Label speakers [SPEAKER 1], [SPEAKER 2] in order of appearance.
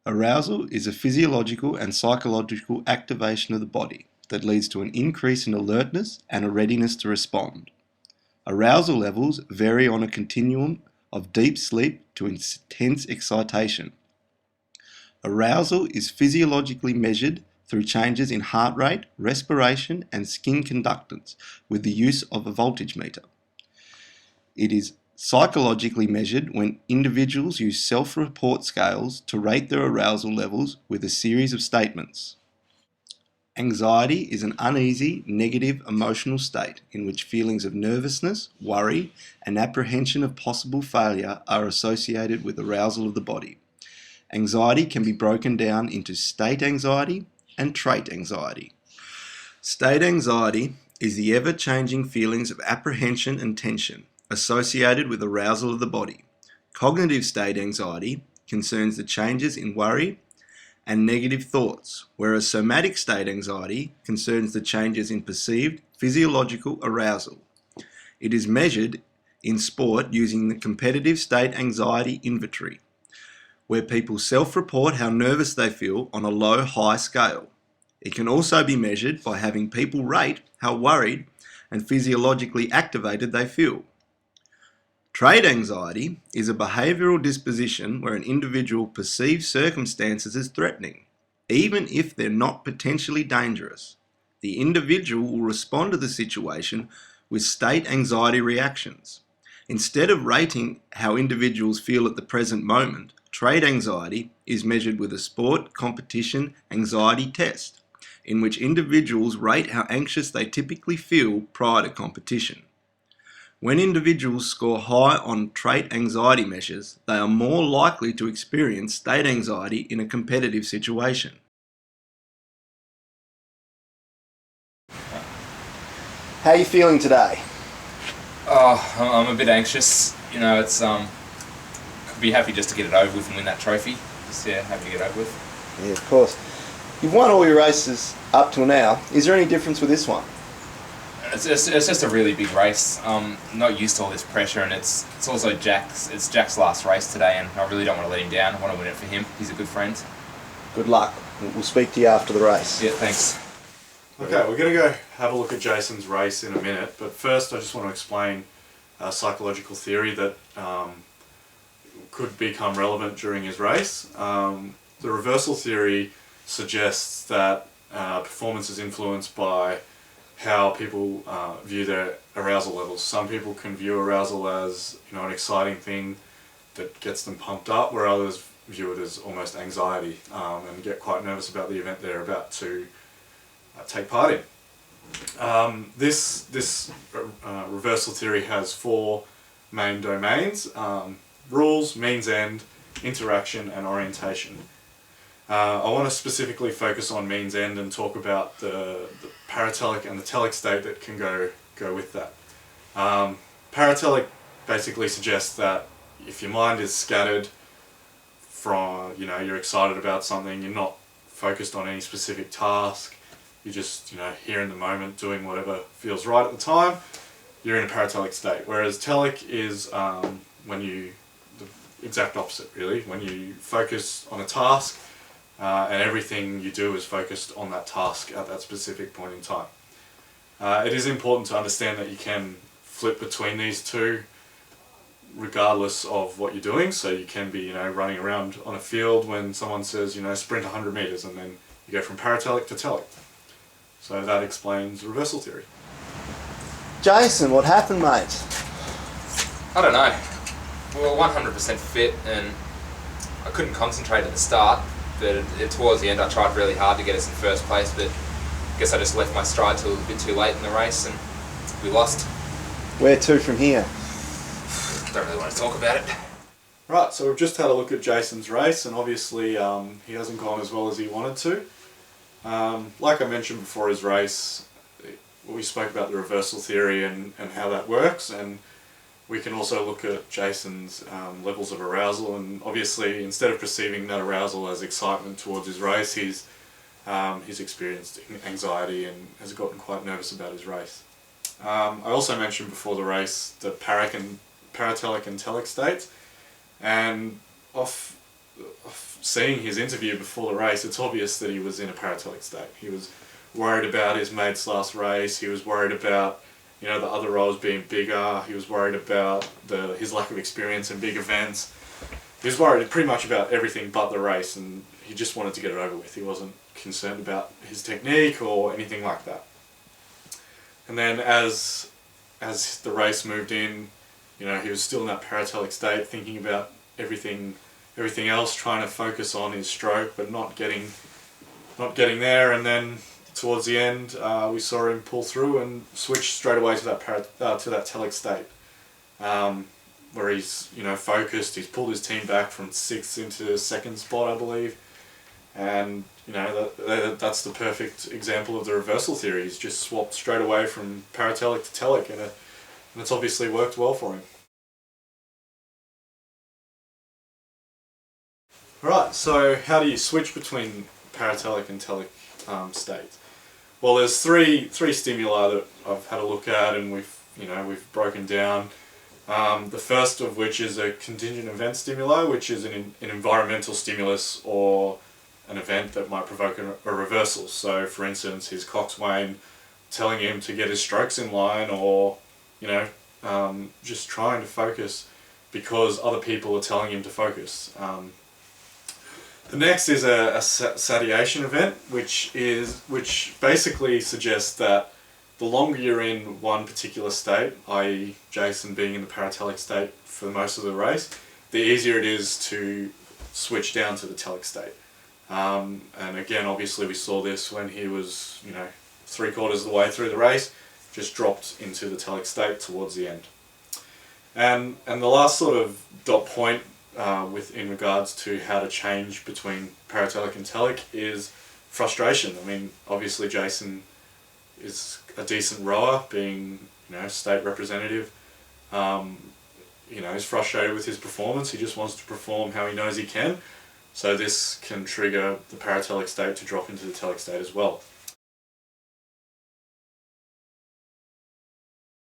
[SPEAKER 1] Arousal is a physiological and psychological activation of the body that leads to an increase in alertness and a readiness to respond. Arousal levels vary on a continuum of deep sleep to intense excitation. Arousal is physiologically measured through changes in heart rate, respiration, and skin conductance with the use of a voltage meter. It is psychologically measured when individuals use self-report scales to rate their arousal levels with a series of statements. Anxiety is an uneasy, negative emotional state in which feelings of nervousness, worry, and apprehension of possible failure are associated with arousal of the body. Anxiety can be broken down into state anxiety and trait anxiety. State anxiety is the ever-changing feelings of apprehension and tension associated with arousal of the body. Cognitive state anxiety concerns the changes in worry and negative thoughts, whereas somatic state anxiety concerns the changes in perceived physiological arousal. It is measured in sport using the competitive state anxiety inventory, where people self-report how nervous they feel on a low-high scale. It can also be measured by having people rate how worried and physiologically activated they feel. Trait anxiety is a behavioural disposition where an individual perceives circumstances as threatening, even if they're not potentially dangerous. The individual will respond to the situation with state anxiety reactions. Instead of rating how individuals feel at the present moment, trait anxiety is measured with a sport competition anxiety test, in which individuals rate how anxious they typically feel prior to competition. When individuals score high on trait anxiety measures, they are more likely to experience state anxiety in a competitive situation. How are you feeling today?
[SPEAKER 2] I'm a bit anxious. You know, it's could be happy just to get it over with and win that trophy. Just happy to get over with.
[SPEAKER 1] Yeah, of course. You've won all your races up till now. Is there any difference with this one?
[SPEAKER 2] It's just a really big race. Not used to all this pressure, and it's also Jack's last race today, and I really don't want to let him down. I want to win it for him. He's a good friend.
[SPEAKER 1] Good luck. We'll speak to you after the race.
[SPEAKER 2] Yeah, thanks.
[SPEAKER 3] Okay, we're going to go have a look at Jason's race in a minute, but first I just want to explain a psychological theory that could become relevant during his race. The reversal theory suggests that performance is influenced by how people view their arousal levels. Some people can view arousal as an exciting thing that gets them pumped up, where others view it as almost anxiety and get quite nervous about the event they're about to take part in. This reversal theory has four main domains: rules, means end, interaction, and orientation. I want to specifically focus on means end and talk about the paratelic and the telic state that can go with that. Paratelic basically suggests that if your mind is scattered from, you're excited about something, you're not focused on any specific task, you're just, here in the moment doing whatever feels right at the time, you're in a paratelic state. Whereas telic is the exact opposite really, when you focus on a task, and everything you do is focused on that task at that specific point in time. It is important to understand that you can flip between these two regardless of what you're doing. So you can be running around on a field when someone says sprint 100 meters, and then you go from paratelic to telic. So that explains reversal theory.
[SPEAKER 1] Jason, what happened, mate?
[SPEAKER 2] I don't know. We were 100% fit, and I couldn't concentrate at the start. But towards the end I tried really hard to get us in first place, but I guess I just left my stride till a bit too late in the race and we lost.
[SPEAKER 1] Where to from here?
[SPEAKER 2] Don't really want to talk about it.
[SPEAKER 3] Right, so we've just had a look at Jason's race, and obviously he hasn't gone as well as he wanted to. Like I mentioned before his race, we spoke about the reversal theory and how that works, and we can also look at Jason's levels of arousal, and obviously instead of perceiving that arousal as excitement towards his race, he's experienced anxiety and has gotten quite nervous about his race. I also mentioned before the race the paratelic and telic states, and off seeing his interview before the race, it's obvious that he was in a paratelic state. He was worried about his mate's last race. He was worried about, the other roles being bigger. He was worried about his lack of experience in big events. He was worried pretty much about everything but the race, and he just wanted to get it over with. He wasn't concerned about his technique or anything like that. And then as the race moved in, he was still in that paratelic state, thinking about everything else, trying to focus on his stroke, but not getting there. And then towards the end, we saw him pull through and switch straight away to that telic state, where he's focused. He's pulled his team back from 6th into 2nd spot, I believe, and that's the perfect example of the reversal theory. He's just swapped straight away from paratelic to telic, and it's obviously worked well for him. Alright, so how do you switch between paratelic and telic states? Well, there's three stimuli that I've had a look at, and we've broken down. The first of which is a contingent event stimuli, which is an environmental stimulus or an event that might provoke a reversal. So, for instance, his coxswain telling him to get his strokes in line, or just trying to focus because other people are telling him to focus. The next is a satiation event, which basically suggests that the longer you're in one particular state, i.e. Jason being in the paratelic state for most of the race, the easier it is to switch down to the telic state. And again, obviously we saw this when he was, 3/4 of the way through the race, just dropped into the telic state towards the end. And the last sort of dot point in regards to how to change between paratelic and telic is frustration. I mean, obviously Jason is a decent rower, being state representative. He's frustrated with his performance. He just wants to perform how he knows he can. So this can trigger the paratelic state to drop into the telic state as well.